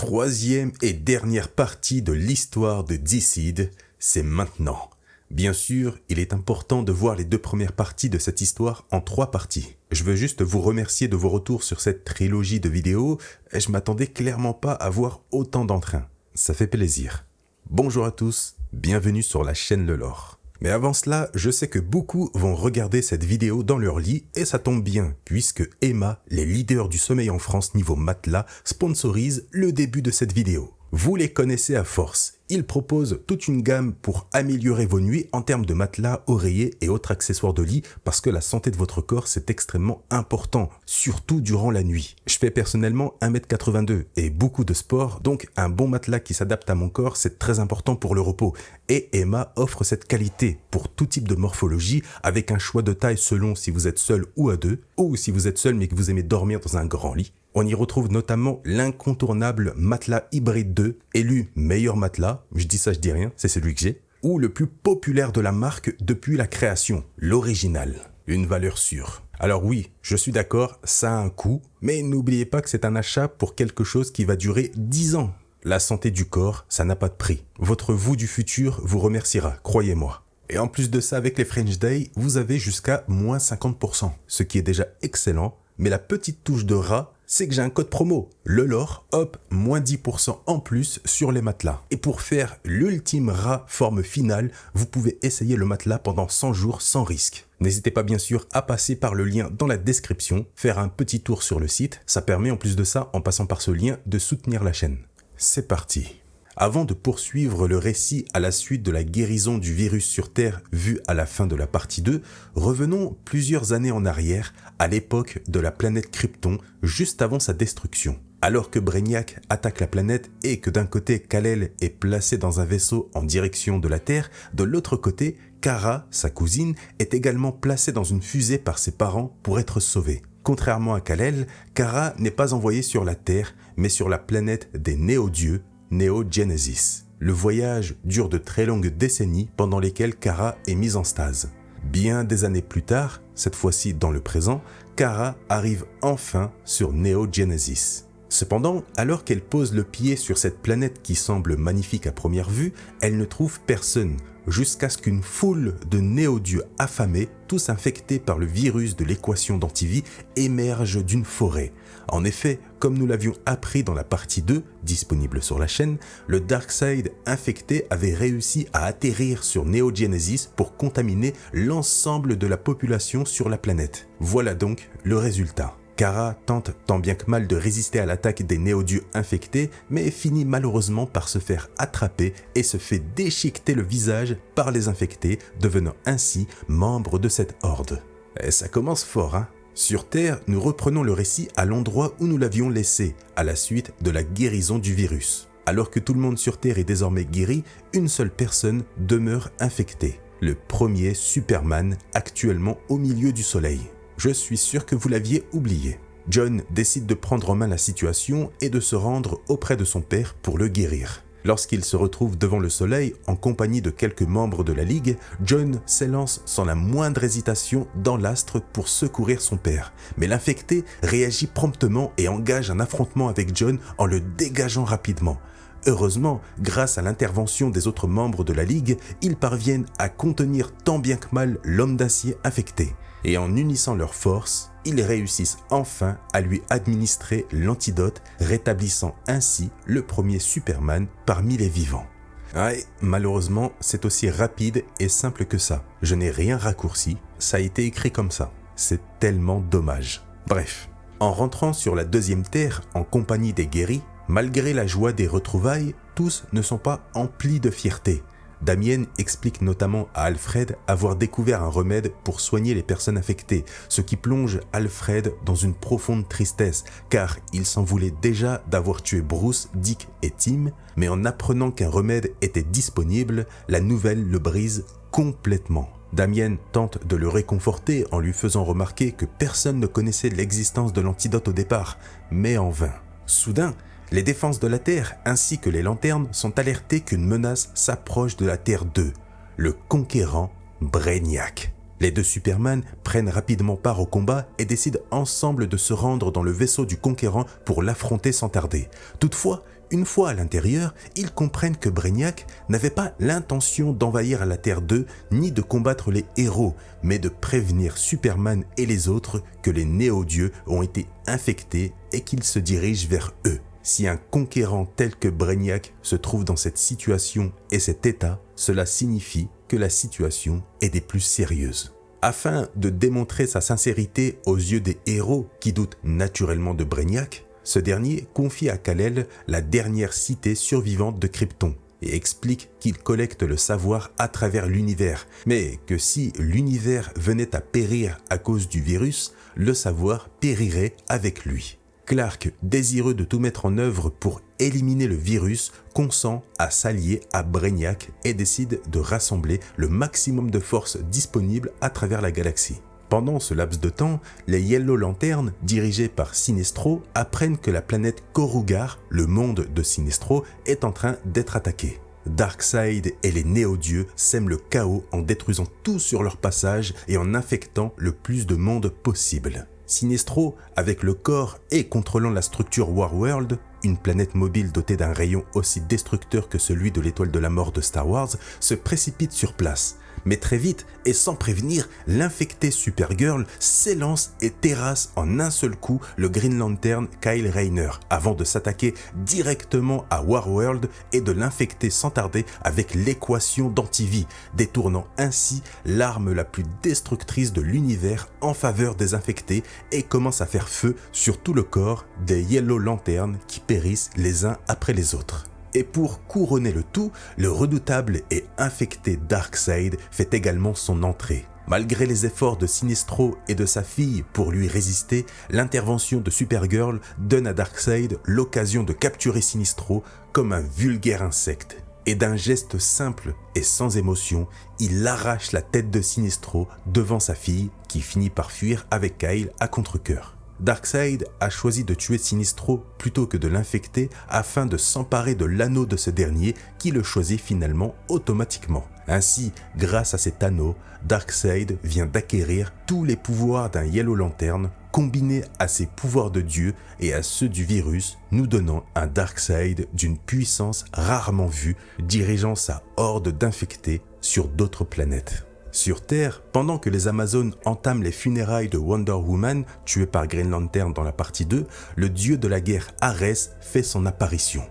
Troisième et dernière partie de l'histoire de Decide, c'est maintenant. Bien sûr, il est important de voir les deux premières parties de cette histoire en 3 parties. Je veux juste vous remercier de vos retours sur cette trilogie de vidéos. Je m'attendais clairement pas à voir autant d'entrain. Ça fait plaisir. Bonjour à tous, bienvenue sur la chaîne Le Lore. Mais avant cela, je sais que beaucoup vont regarder cette vidéo dans leur lit et ça tombe bien, puisque Emma, les leaders du sommeil en France niveau matelas, sponsorise le début de cette vidéo. Vous les connaissez à force. Ils proposent toute une gamme pour améliorer vos nuits en termes de matelas, oreillers et autres accessoires de lit parce que la santé de votre corps c'est extrêmement important, surtout durant la nuit. Je fais personnellement 1m82 et beaucoup de sport, donc un bon matelas qui s'adapte à mon corps c'est très important pour le repos. Et Emma offre cette qualité pour tout type de morphologie avec un choix de taille selon si vous êtes seul ou à deux, ou si vous êtes seul mais que vous aimez dormir dans un grand lit. On y retrouve notamment l'incontournable matelas Hybride 2, élu meilleur matelas, je dis ça je dis rien, c'est celui que j'ai, ou le plus populaire de la marque depuis la création, l'original, une valeur sûre. Alors oui, je suis d'accord, ça a un coût, mais n'oubliez pas que c'est un achat pour quelque chose qui va durer 10 ans. La santé du corps, ça n'a pas de prix. Votre vous du futur vous remerciera, croyez-moi. Et en plus de ça, avec les French Day, vous avez jusqu'à moins 50%, ce qui est déjà excellent, mais la petite touche de rat, c'est que j'ai un code promo, Le Lore, hop, moins 10% en plus sur les matelas. Et pour faire l'ultime rat forme finale, vous pouvez essayer le matelas pendant 100 jours sans risque. N'hésitez pas bien sûr à passer par le lien dans la description, faire un petit tour sur le site, ça permet en plus de ça, en passant par ce lien, de soutenir la chaîne. C'est parti. Avant de poursuivre le récit à la suite de la guérison du virus sur Terre vue à la fin de la partie 2, revenons plusieurs années en arrière, à l'époque de la planète Krypton, juste avant sa destruction. Alors que Brainiac attaque la planète et que d'un côté Kal-El est placé dans un vaisseau en direction de la Terre, de l'autre côté, Kara, sa cousine, est également placée dans une fusée par ses parents pour être sauvée. Contrairement à Kal-El, Kara n'est pas envoyée sur la Terre, mais sur la planète des Néo-Dieux, Neo Genesis. Le voyage dure de très longues décennies pendant lesquelles Kara est mise en stase. Bien des années plus tard, cette fois-ci dans le présent, Kara arrive enfin sur Neo Genesis. Cependant, alors qu'elle pose le pied sur cette planète qui semble magnifique à première vue, elle ne trouve personne, jusqu'à ce qu'une foule de néo-dieux affamés, tous infectés par le virus de l'équation d'antivie, émerge d'une forêt. En effet, comme nous l'avions appris dans la partie 2, disponible sur la chaîne, le Darkseid infecté avait réussi à atterrir sur Neo Genesis pour contaminer l'ensemble de la population sur la planète. Voilà donc le résultat. Kara tente tant bien que mal de résister à l'attaque des néo-dieux infectés, mais finit malheureusement par se faire attraper et se fait déchiqueter le visage par les infectés, devenant ainsi membre de cette horde. Et ça commence fort, hein? Sur Terre, nous reprenons le récit à l'endroit où nous l'avions laissé, à la suite de la guérison du virus. Alors que tout le monde sur Terre est désormais guéri, une seule personne demeure infectée. Le premier Superman actuellement au milieu du soleil. Je suis sûr que vous l'aviez oublié. John décide de prendre en main la situation et de se rendre auprès de son père pour le guérir. Lorsqu'il se retrouve devant le soleil, en compagnie de quelques membres de la Ligue, John s'élance sans la moindre hésitation dans l'astre pour secourir son père. Mais l'infecté réagit promptement et engage un affrontement avec John en le dégageant rapidement. Heureusement, grâce à l'intervention des autres membres de la Ligue, ils parviennent à contenir tant bien que mal l'homme d'acier infecté. Et en unissant leurs forces, ils réussissent enfin à lui administrer l'antidote, rétablissant ainsi le premier Superman parmi les vivants. Ouais, malheureusement, c'est aussi rapide et simple que ça. Je n'ai rien raccourci, ça a été écrit comme ça. C'est tellement dommage. Bref, en rentrant sur la deuxième Terre en compagnie des guéris, malgré la joie des retrouvailles, tous ne sont pas emplis de fierté. Damien explique notamment à Alfred avoir découvert un remède pour soigner les personnes infectées, ce qui plonge Alfred dans une profonde tristesse, car il s'en voulait déjà d'avoir tué Bruce, Dick et Tim, mais en apprenant qu'un remède était disponible, la nouvelle le brise complètement. Damien tente de le réconforter en lui faisant remarquer que personne ne connaissait l'existence de l'antidote au départ, mais en vain. Soudain, les défenses de la Terre ainsi que les lanternes sont alertées qu'une menace s'approche de la Terre 2, le conquérant Brainiac. Les deux Superman prennent rapidement part au combat et décident ensemble de se rendre dans le vaisseau du conquérant pour l'affronter sans tarder. Toutefois, Une fois à l'intérieur, ils comprennent que Brainiac n'avait pas l'intention d'envahir la Terre 2 ni de combattre les héros, mais de prévenir Superman et les autres que les néo-dieux ont été infectés et qu'ils se dirigent vers eux. Si un conquérant tel que Brainiac se trouve dans cette situation et cet état, cela signifie que la situation est des plus sérieuses. Afin de démontrer sa sincérité aux yeux des héros qui doutent naturellement de Brainiac, ce dernier confie à Kal-El la dernière cité survivante de Krypton et explique qu'il collecte le savoir à travers l'univers, mais que si l'univers venait à périr à cause du virus, le savoir périrait avec lui. Clark, désireux de tout mettre en œuvre pour éliminer le virus, consent à s'allier à Brainiac et décide de rassembler le maximum de forces disponibles à travers la galaxie. Pendant ce laps de temps, les Yellow Lanterns, dirigés par Sinestro, apprennent que la planète Korugar, le monde de Sinestro, est en train d'être attaquée. Darkseid et les néo-dieux sèment le chaos en détruisant tout sur leur passage et en infectant le plus de monde possible. Sinestro, avec le corps et contrôlant la structure Warworld, une planète mobile dotée d'un rayon aussi destructeur que celui de l'étoile de la mort de Star Wars, se précipite sur place. Mais très vite, et sans prévenir, l'infecté Supergirl s'élance et terrasse en un seul coup le Green Lantern Kyle Rayner, avant de s'attaquer directement à Warworld et de l'infecter sans tarder avec l'équation d'antivie, détournant ainsi l'arme la plus destructrice de l'univers en faveur des infectés et commence à faire feu sur tout le corps des Yellow Lanterns qui périssent les uns après les autres. Et pour couronner le tout, le redoutable et infecté Darkseid fait également son entrée. Malgré les efforts de Sinestro et de sa fille pour lui résister, l'intervention de Supergirl donne à Darkseid l'occasion de capturer Sinestro comme un vulgaire insecte. Et d'un geste simple et sans émotion, il arrache la tête de Sinestro devant sa fille qui finit par fuir avec Kyle à contre-cœur. Darkseid a choisi de tuer Sinestro plutôt que de l'infecter afin de s'emparer de l'anneau de ce dernier qui le choisit finalement automatiquement. Ainsi, grâce à cet anneau, Darkseid vient d'acquérir tous les pouvoirs d'un Yellow Lantern combinés à ses pouvoirs de Dieu et à ceux du virus, nous donnant un Darkseid d'une puissance rarement vue, dirigeant sa horde d'infectés sur d'autres planètes. Sur Terre, pendant que les Amazones entament les funérailles de Wonder Woman, tuée par Green Lantern dans la partie 2, le dieu de la guerre Arès fait son apparition.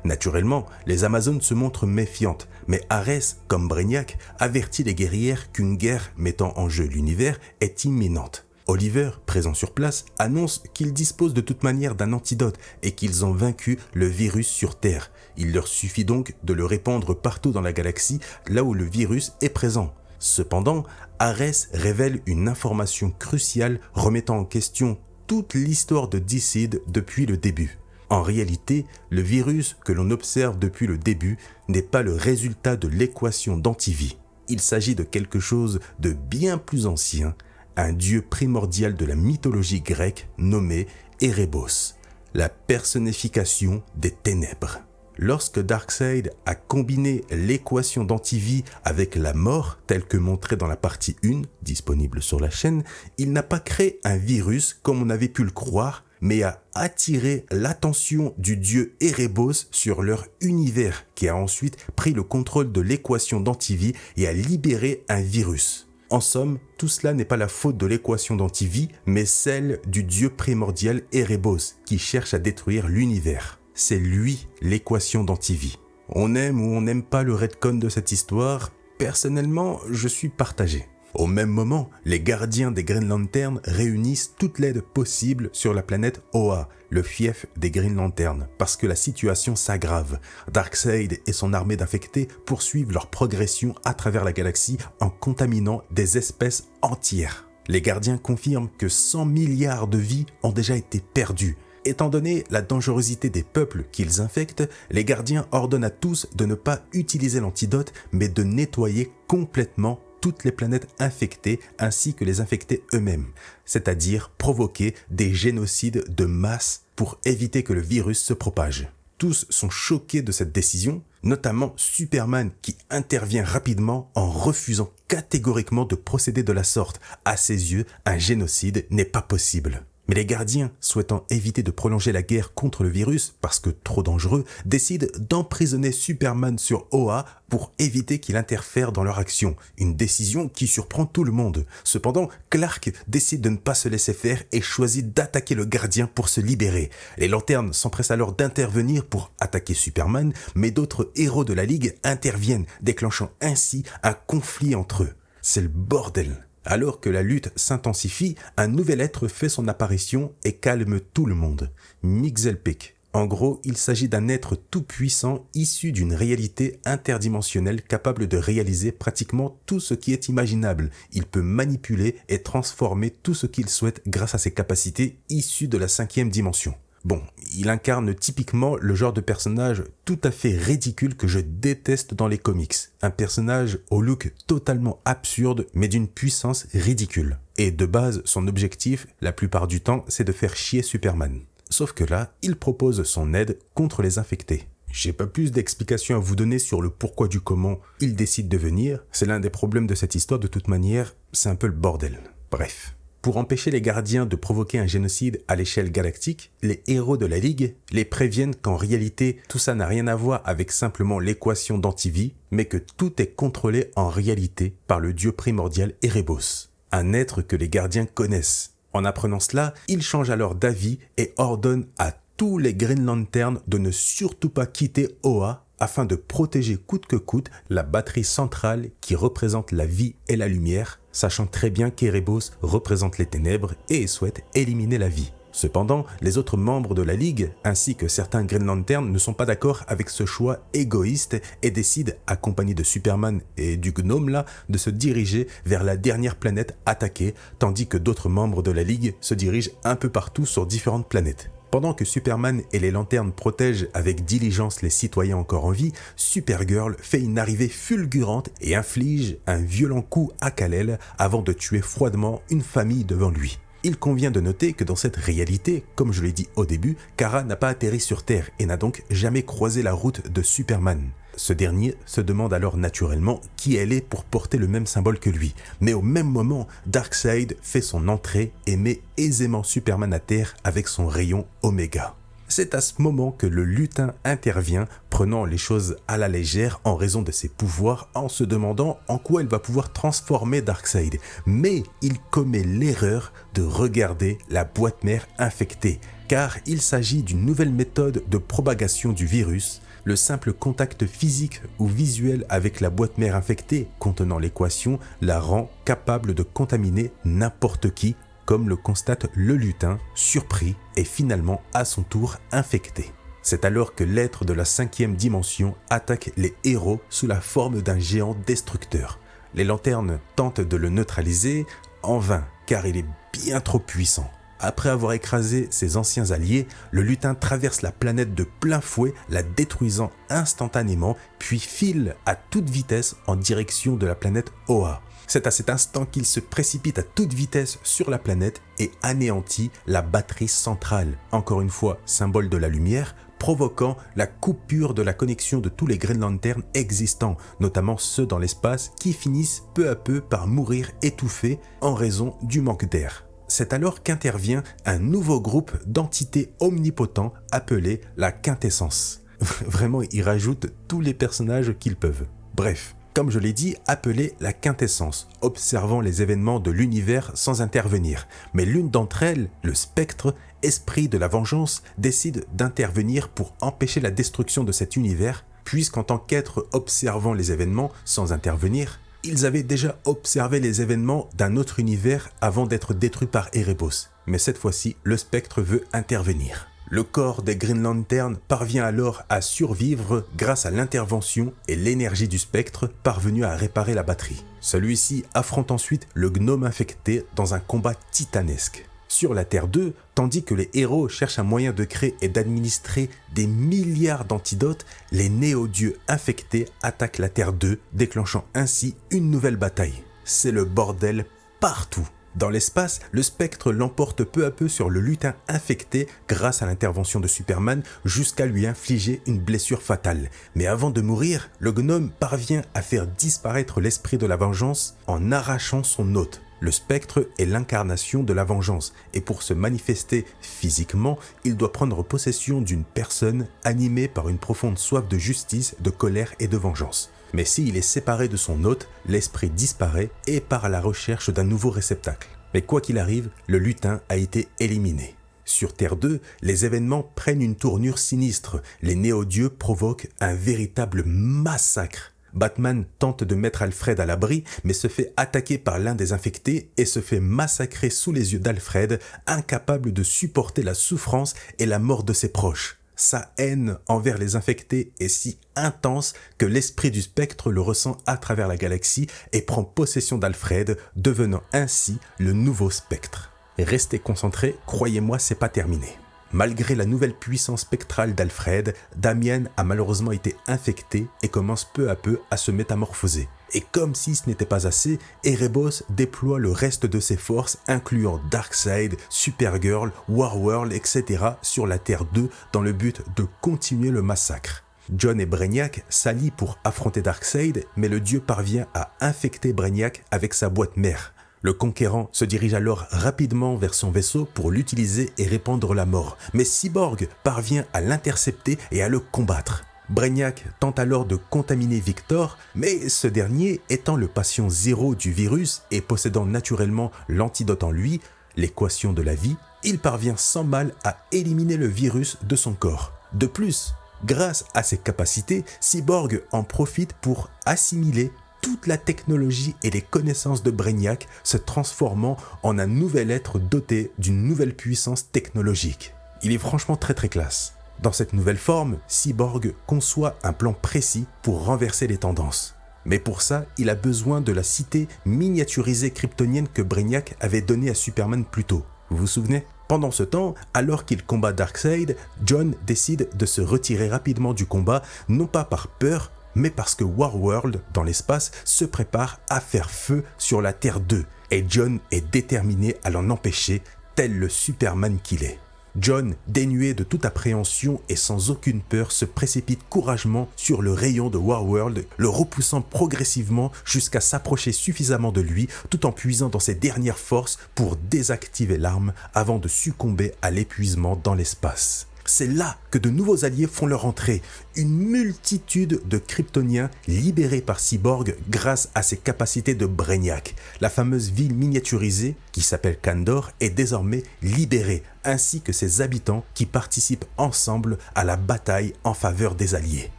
Naturellement, les Amazones se montrent méfiantes, mais Arès, comme Brainiac, avertit les guerrières qu'une guerre mettant en jeu l'univers est imminente. Oliver, présent sur place, annonce qu'ils disposent de toute manière d'un antidote et qu'ils ont vaincu le virus sur Terre. Il leur suffit donc de le répandre partout dans la galaxie, là où le virus est présent. Cependant, Arès révèle une information cruciale remettant en question toute l'histoire de DCeed depuis le début. En réalité, le virus que l'on observe depuis le début n'est pas le résultat de l'équation d'antivie. Il s'agit de quelque chose de bien plus ancien, un dieu primordial de la mythologie grecque nommé Erebos, la personnification des ténèbres. Lorsque Darkseid a combiné l'équation d'antivie avec la mort, telle que montrée dans la partie 1, disponible sur la chaîne, il n'a pas créé un virus comme on avait pu le croire, mais a attiré l'attention du dieu Erebos sur leur univers, qui a ensuite pris le contrôle de l'équation d'antivie et a libéré un virus. En somme, tout cela n'est pas la faute de l'équation d'antivie, mais celle du dieu primordial Erebos, qui cherche à détruire l'univers. C'est lui l'équation d'antivie. On aime ou on n'aime pas le retcon de cette histoire, personnellement, je suis partagé. Au même moment, les gardiens des Green Lanterns réunissent toute l'aide possible sur la planète Oa, le fief des Green Lanterns, parce que la situation s'aggrave. Darkseid et son armée d'infectés poursuivent leur progression à travers la galaxie en contaminant des espèces entières. Les gardiens confirment que 100 milliards de vies ont déjà été perdues. Étant donné la dangerosité des peuples qu'ils infectent, les gardiens ordonnent à tous de ne pas utiliser l'antidote, mais de nettoyer complètement toutes les planètes infectées ainsi que les infectés eux-mêmes, c'est-à-dire provoquer des génocides de masse pour éviter que le virus se propage. Tous sont choqués de cette décision, notamment Superman qui intervient rapidement en refusant catégoriquement de procéder de la sorte. À ses yeux, un génocide n'est pas possible. Mais les gardiens, souhaitant éviter de prolonger la guerre contre le virus, parce que trop dangereux, décident d'emprisonner Superman sur Oa pour éviter qu'il interfère dans leur action. Une décision qui surprend tout le monde. Cependant, Clark décide de ne pas se laisser faire et choisit d'attaquer le gardien pour se libérer. Les lanternes s'empressent alors d'intervenir pour attaquer Superman, mais d'autres héros de la Ligue interviennent, déclenchant ainsi un conflit entre eux. C'est le bordel. Alors que la lutte s'intensifie, un nouvel être fait son apparition et calme tout le monde. Mxyzptlk. En gros, il s'agit d'un être tout-puissant issu d'une réalité interdimensionnelle capable de réaliser pratiquement tout ce qui est imaginable. Il peut manipuler et transformer tout ce qu'il souhaite grâce à ses capacités issues de la 5e dimension. Bon, il incarne typiquement le genre de personnage tout à fait ridicule que je déteste dans les comics. Un personnage au look totalement absurde, mais d'une puissance ridicule. Et de base, son objectif, la plupart du temps, c'est de faire chier Superman. Sauf que là, il propose son aide contre les infectés. J'ai pas plus d'explications à vous donner sur le pourquoi du comment il décide de venir. C'est l'un des problèmes de cette histoire, de toute manière, c'est un peu le bordel. Bref. Pour empêcher les gardiens de provoquer un génocide à l'échelle galactique, les héros de la Ligue les préviennent qu'en réalité, tout ça n'a rien à voir avec simplement l'équation d'antivie, mais que tout est contrôlé en réalité par le dieu primordial Erebos, un être que les gardiens connaissent. En apprenant cela, ils changent alors d'avis et ordonnent à tous les Green Lanterns de ne surtout pas quitter Oa afin de protéger coûte que coûte la batterie centrale qui représente la vie et la lumière, sachant très bien qu'Erebos représente les ténèbres et souhaite éliminer la vie. Cependant, les autres membres de la Ligue, ainsi que certains Green Lanterns, ne sont pas d'accord avec ce choix égoïste et décident, accompagnés de Superman et du gnome là, de se diriger vers la dernière planète attaquée, tandis que d'autres membres de la Ligue se dirigent un peu partout sur différentes planètes. Pendant que Superman et les lanternes protègent avec diligence les citoyens encore en vie, Supergirl fait une arrivée fulgurante et inflige un violent coup à Kal-El avant de tuer froidement une famille devant lui. Il convient de noter que dans cette réalité, comme je l'ai dit au début, Kara n'a pas atterri sur Terre et n'a donc jamais croisé la route de Superman. Ce dernier se demande alors naturellement qui elle est pour porter le même symbole que lui. Mais au même moment, Darkseid fait son entrée et met aisément Superman à terre avec son rayon Oméga. C'est à ce moment que le lutin intervient, prenant les choses à la légère en raison de ses pouvoirs, en se demandant en quoi il va pouvoir transformer Darkseid. Mais il commet l'erreur de regarder la boîte mère infectée, car il s'agit d'une nouvelle méthode de propagation du virus. Le simple contact physique ou visuel avec la boîte mère infectée contenant l'équation la rend capable de contaminer n'importe qui, comme le constate le lutin, surpris et finalement à son tour infecté. C'est alors que l'être de la 5e dimension attaque les héros sous la forme d'un géant destructeur. Les lanternes tentent de le neutraliser, en vain, car il est bien trop puissant. Après avoir écrasé ses anciens alliés, le lutin traverse la planète de plein fouet, la détruisant instantanément, puis file à toute vitesse en direction de la planète Oa. C'est à cet instant qu'il se précipite à toute vitesse sur la planète et anéantit la batterie centrale, encore une fois symbole de la lumière, provoquant la coupure de la connexion de tous les Green Lanterns existants, notamment ceux dans l'espace qui finissent peu à peu par mourir étouffés en raison du manque d'air. C'est alors qu'intervient un nouveau groupe d'entités omnipotents appelé la Quintessence. Vraiment, ils rajoutent tous les personnages qu'ils peuvent. Bref, comme je l'ai dit, appelée la Quintessence, observant les événements de l'univers sans intervenir. Mais l'une d'entre elles, le Spectre, esprit de la vengeance, décide d'intervenir pour empêcher la destruction de cet univers, puisqu'en tant qu'être observant les événements sans intervenir, ils avaient déjà observé les événements d'un autre univers avant d'être détruits par Erebos. Mais cette fois-ci, le Spectre veut intervenir. Le corps des Green Lanterns parvient alors à survivre grâce à l'intervention et l'énergie du Spectre parvenu à réparer la batterie. Celui-ci affronte ensuite le gnome infecté dans un combat titanesque. Sur la Terre 2, tandis que les héros cherchent un moyen de créer et d'administrer des milliards d'antidotes, les néo-dieux infectés attaquent la Terre 2, déclenchant ainsi une nouvelle bataille. C'est le bordel partout. Dans l'espace, le Spectre l'emporte peu à peu sur le lutin infecté grâce à l'intervention de Superman jusqu'à lui infliger une blessure fatale. Mais avant de mourir, le gnome parvient à faire disparaître l'esprit de la vengeance en arrachant son hôte. Le spectre est l'incarnation de la vengeance et pour se manifester physiquement, il doit prendre possession d'une personne animée par une profonde soif de justice, de colère et de vengeance. Mais s'il est séparé de son hôte, l'esprit disparaît et part à la recherche d'un nouveau réceptacle. Mais quoi qu'il arrive, le lutin a été éliminé. Sur Terre 2, les événements prennent une tournure sinistre. Les néo-dieux provoquent un véritable massacre. Batman tente de mettre Alfred à l'abri, mais se fait attaquer par l'un des infectés et se fait massacrer sous les yeux d'Alfred, incapable de supporter la souffrance et la mort de ses proches. Sa haine envers les infectés est si intense que l'esprit du spectre le ressent à travers la galaxie et prend possession d'Alfred, devenant ainsi le nouveau spectre. Restez concentrés, croyez-moi, c'est pas terminé. Malgré la nouvelle puissance spectrale d'Alfred, Damian a malheureusement été infecté et commence peu à peu à se métamorphoser. Et comme si ce n'était pas assez, Erebos déploie le reste de ses forces, incluant Darkseid, Supergirl, Warworld, etc. sur la Terre 2 dans le but de continuer le massacre. John et Brainiac s'allient pour affronter Darkseid, mais le dieu parvient à infecter Brainiac avec sa boîte mère. Le conquérant se dirige alors rapidement vers son vaisseau pour l'utiliser et répandre la mort, mais Cyborg parvient à l'intercepter et à le combattre. Brainiac tente alors de contaminer Victor, mais ce dernier étant le patient zéro du virus et possédant naturellement l'antidote en lui, l'équation de la vie, il parvient sans mal à éliminer le virus de son corps. De plus, grâce à ses capacités, Cyborg en profite pour assimiler toute la technologie et les connaissances de Brainiac, se transformant en un nouvel être doté d'une nouvelle puissance technologique. Il est franchement très classe. Dans cette nouvelle forme, Cyborg conçoit un plan précis pour renverser les tendances. Mais pour ça, il a besoin de la cité miniaturisée kryptonienne que Brainiac avait donnée à Superman plus tôt. Vous vous souvenez ? Pendant ce temps, alors qu'il combat Darkseid, John décide de se retirer rapidement du combat, non pas par peur, mais parce que Warworld, dans l'espace, se prépare à faire feu sur la Terre 2, et John est déterminé à l'en empêcher, tel le Superman qu'il est. John, dénué de toute appréhension et sans aucune peur, se précipite courageusement sur le rayon de Warworld, le repoussant progressivement jusqu'à s'approcher suffisamment de lui, tout en puisant dans ses dernières forces pour désactiver l'arme avant de succomber à l'épuisement dans l'espace. C'est là que de nouveaux alliés font leur entrée, une multitude de Kryptoniens libérés par Cyborg grâce à ses capacités de Brainiac. La fameuse ville miniaturisée, qui s'appelle Kandor, est désormais libérée, ainsi que ses habitants qui participent ensemble à la bataille en faveur des alliés.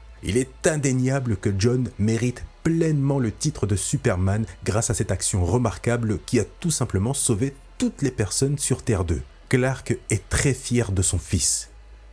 Il est indéniable que John mérite pleinement le titre de Superman grâce à cette action remarquable qui a tout simplement sauvé toutes les personnes sur Terre 2. Clark est très fier de son fils.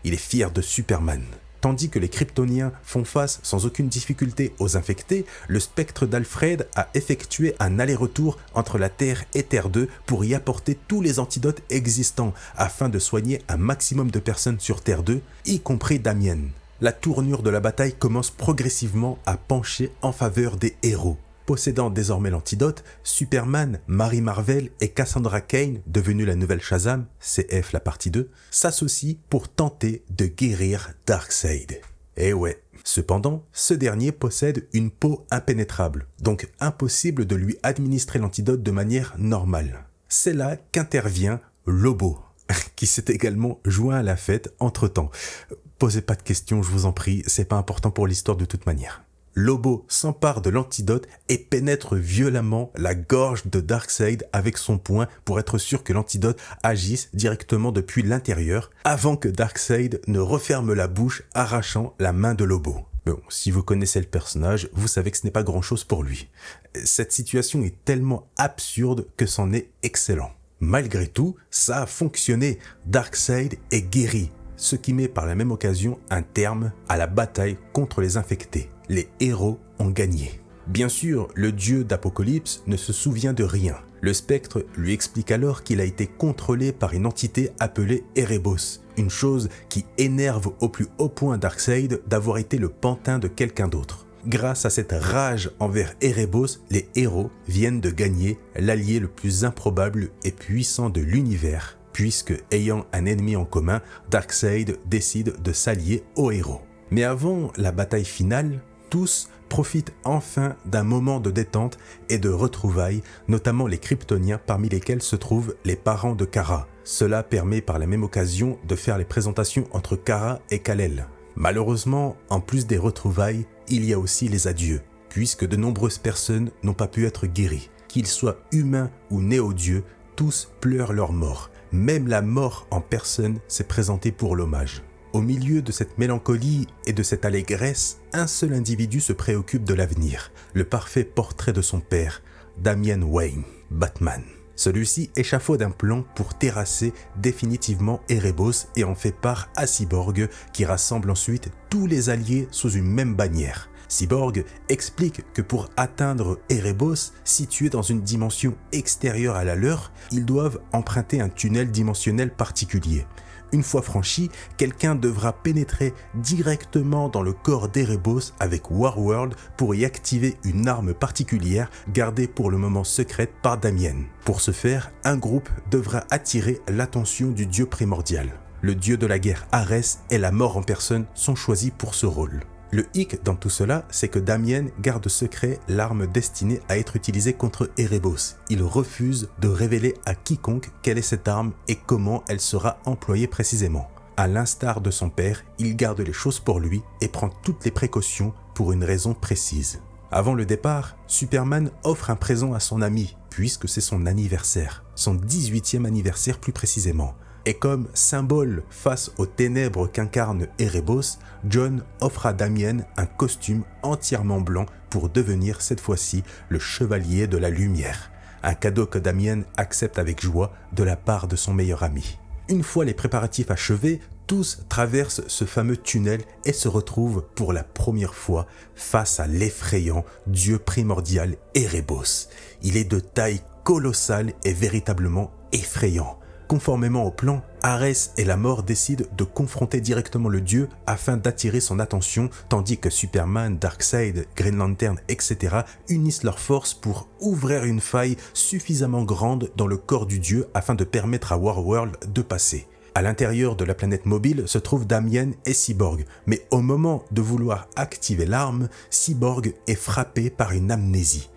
Il est fier de Superman. Tandis que les Kryptoniens font face sans aucune difficulté aux infectés, le spectre d'Alfred a effectué un aller-retour entre la Terre et Terre 2 pour y apporter tous les antidotes existants afin de soigner un maximum de personnes sur Terre 2, y compris Damian. La tournure de la bataille commence progressivement à pencher en faveur des héros. Possédant désormais l'antidote, Superman, Mary Marvel et Cassandra Cain, devenue la nouvelle Shazam, CF la partie 2, s'associent pour tenter de guérir Darkseid. Eh ouais. Cependant, ce dernier possède une peau impénétrable, donc impossible de lui administrer l'antidote de manière normale. C'est là qu'intervient Lobo, qui s'est également joint à la fête entre-temps. Posez pas de questions, je vous en prie, c'est pas important pour l'histoire de toute manière. Lobo s'empare de l'antidote et pénètre violemment la gorge de Darkseid avec son poing pour être sûr que l'antidote agisse directement depuis l'intérieur avant que Darkseid ne referme la bouche arrachant la main de Lobo. Bon, si vous connaissez le personnage, vous savez que ce n'est pas grand-chose pour lui. Cette situation est tellement absurde que c'en est excellent. Malgré tout, ça a fonctionné. Darkseid est guéri, ce qui met par la même occasion un terme à la bataille contre les infectés. Les héros ont gagné. Bien sûr, le dieu d'Apocalypse ne se souvient de rien. Le spectre lui explique alors qu'il a été contrôlé par une entité appelée Erebos, une chose qui énerve au plus haut point Darkseid d'avoir été le pantin de quelqu'un d'autre. Grâce à cette rage envers Erebos, les héros viennent de gagner l'allié le plus improbable et puissant de l'univers, puisque, ayant un ennemi en commun, Darkseid décide de s'allier aux héros. Mais avant la bataille finale, Tous profitent enfin d'un moment de détente et de retrouvailles, notamment les Kryptoniens parmi lesquels se trouvent les parents de Kara. Cela permet par la même occasion de faire les présentations entre Kara et Kal-El. Malheureusement, en plus des retrouvailles, il y a aussi les adieux, puisque de nombreuses personnes n'ont pas pu être guéries. Qu'ils soient humains ou néo-dieux, tous pleurent leur mort. Même la mort en personne s'est présentée pour l'hommage. Au milieu de cette mélancolie et de cette allégresse, un seul individu se préoccupe de l'avenir, le parfait portrait de son père, Damian Wayne, Batman. Celui-ci échafaude un plan pour terrasser définitivement Erebos et en fait part à Cyborg qui rassemble ensuite tous les alliés sous une même bannière. Cyborg explique que pour atteindre Erebos, situé dans une dimension extérieure à la leur, ils doivent emprunter un tunnel dimensionnel particulier. Une fois franchi, quelqu'un devra pénétrer directement dans le corps d'Erebos avec Warworld pour y activer une arme particulière gardée pour le moment secrète par Damien. Pour ce faire, un groupe devra attirer l'attention du dieu primordial. Le dieu de la guerre Arès et la mort en personne sont choisis pour ce rôle. Le hic dans tout cela, c'est que Damien garde secret l'arme destinée à être utilisée contre Erebos. Il refuse de révéler à quiconque quelle est cette arme et comment elle sera employée précisément. À l'instar de son père, il garde les choses pour lui et prend toutes les précautions pour une raison précise. Avant le départ, Superman offre un présent à son ami, puisque c'est son anniversaire, son 18e anniversaire plus précisément. Et comme symbole face aux ténèbres qu'incarne Erebos, John offre à Damien un costume entièrement blanc pour devenir cette fois-ci le chevalier de la lumière. Un cadeau que Damien accepte avec joie de la part de son meilleur ami. Une fois les préparatifs achevés, tous traversent ce fameux tunnel et se retrouvent pour la première fois face à l'effrayant dieu primordial Erebos. Il est de taille colossale et véritablement effrayant. Conformément au plan, Arès et la mort décident de confronter directement le dieu afin d'attirer son attention, tandis que Superman, Darkseid, Green Lantern, etc. unissent leurs forces pour ouvrir une faille suffisamment grande dans le corps du dieu afin de permettre à Warworld de passer. À l'intérieur de la planète mobile se trouvent Damien et Cyborg, mais au moment de vouloir activer l'arme, Cyborg est frappé par une amnésie.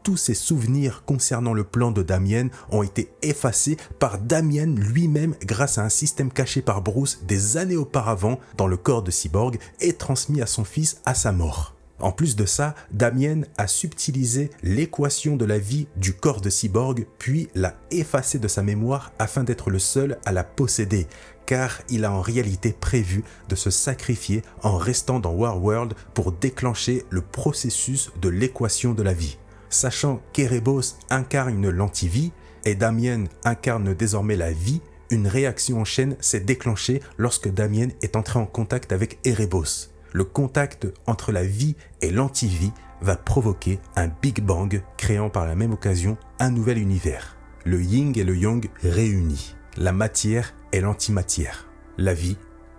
Tous ses souvenirs concernant le plan de Damien ont été effacés par Damien lui-même grâce à un système caché par Bruce des années auparavant dans le corps de Cyborg et transmis à son fils à sa mort. En plus de ça, Damien a subtilisé l'équation de la vie du corps de Cyborg puis l'a effacée de sa mémoire afin d'être le seul à la posséder, car il a en réalité prévu de se sacrifier en restant dans Warworld pour déclencher le processus de l'équation de la vie. Sachant qu'Erebos incarne l'antivie et Damien incarne désormais la vie, une réaction en chaîne s'est déclenchée lorsque Damien est entré en contact avec Erebos. Le contact entre la vie et l'antivie va provoquer un Big Bang, créant par la même occasion un nouvel univers. Le yin et le yang réunis, la matière et l'antimatière, la vie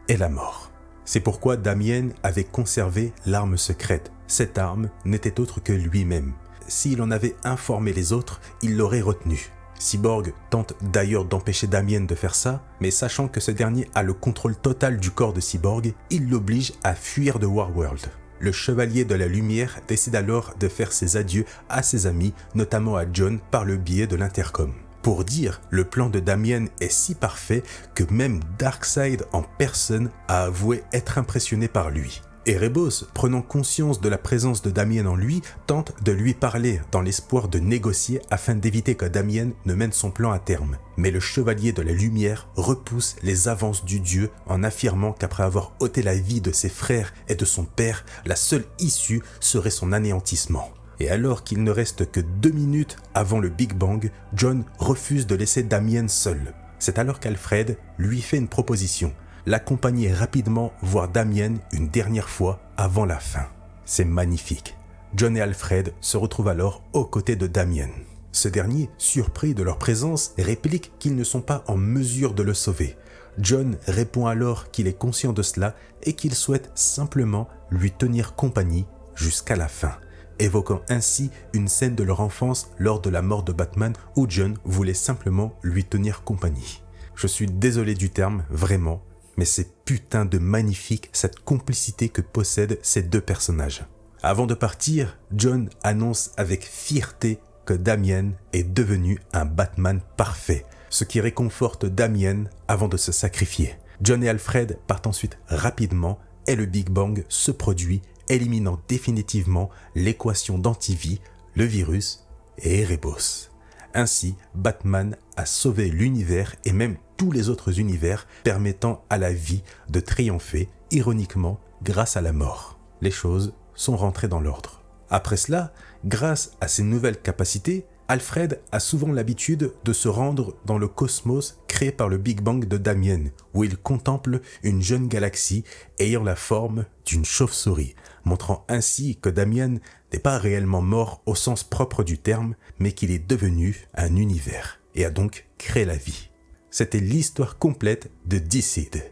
et la mort. C'est pourquoi Damien avait conservé l'arme secrète. Cette arme n'était autre que lui-même. S'il en avait informé les autres, il l'aurait retenu. Cyborg tente d'ailleurs d'empêcher Damien de faire ça, mais sachant que ce dernier a le contrôle total du corps de Cyborg, il l'oblige à fuir de Warworld. Le chevalier de la lumière décide alors de faire ses adieux à ses amis, notamment à John par le biais de l'intercom. Pour dire, le plan de Damien est si parfait que même Darkseid en personne a avoué être impressionné par lui. Erebos, prenant conscience de la présence de Damien en lui, tente de lui parler dans l'espoir de négocier afin d'éviter que Damien ne mène son plan à terme. Mais le chevalier de la lumière repousse les avances du dieu en affirmant qu'après avoir ôté la vie de ses frères et de son père, la seule issue serait son anéantissement. Et alors qu'il ne reste que 2 minutes avant le Big Bang, John refuse de laisser Damien seul. C'est alors qu'Alfred lui fait une proposition. L'accompagner rapidement voir Damien une dernière fois avant la fin. C'est magnifique. John et Alfred se retrouvent alors aux côtés de Damien. Ce dernier, surpris de leur présence, réplique qu'ils ne sont pas en mesure de le sauver. John répond alors qu'il est conscient de cela et qu'il souhaite simplement lui tenir compagnie jusqu'à la fin, évoquant ainsi une scène de leur enfance lors de la mort de Batman où John voulait simplement lui tenir compagnie. Je suis désolé du terme, vraiment, mais c'est putain de magnifique cette complicité que possèdent ces deux personnages. Avant de partir, John annonce avec fierté que Damian est devenu un Batman parfait, ce qui réconforte Damian avant de se sacrifier. John et Alfred partent ensuite rapidement et le Big Bang se produit, éliminant définitivement l'équation d'antivie, le virus et Erebos. Ainsi, Batman a sauvé l'univers et même tous les autres univers, permettant à la vie de triompher, ironiquement, grâce à la mort. Les choses sont rentrées dans l'ordre. Après cela, grâce à ses nouvelles capacités, Alfred a souvent l'habitude de se rendre dans le cosmos créé par le Big Bang de Damian, où il contemple une jeune galaxie ayant la forme d'une chauve-souris, montrant ainsi que Damian n'est pas réellement mort au sens propre du terme, mais qu'il est devenu un univers, et a donc créé la vie. C'était l'histoire complète de DCeed.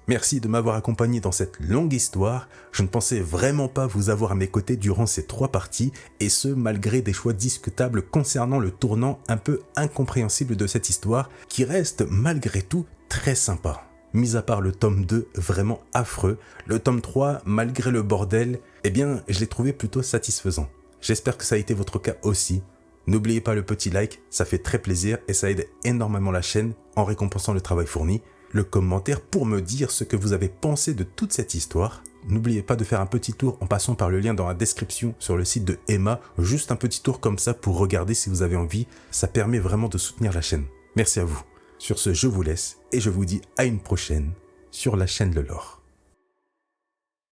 Merci de m'avoir accompagné dans cette longue histoire. Je ne pensais vraiment pas vous avoir à mes côtés durant ces 3 parties, et ce malgré des choix discutables concernant le tournant un peu incompréhensible de cette histoire, qui reste malgré tout très sympa. Mis à part le tome 2 vraiment affreux, le tome 3, malgré le bordel, eh bien je l'ai trouvé plutôt satisfaisant. J'espère que ça a été votre cas aussi. N'oubliez pas le petit like, ça fait très plaisir et ça aide énormément la chaîne en récompensant le travail fourni. Le commentaire pour me dire ce que vous avez pensé de toute cette histoire. N'oubliez pas de faire un petit tour en passant par le lien dans la description sur le site de Emma. Juste un petit tour comme ça pour regarder si vous avez envie. Ça permet vraiment de soutenir la chaîne. Merci à vous. Sur ce, je vous laisse et je vous dis à une prochaine sur la chaîne Le Lore.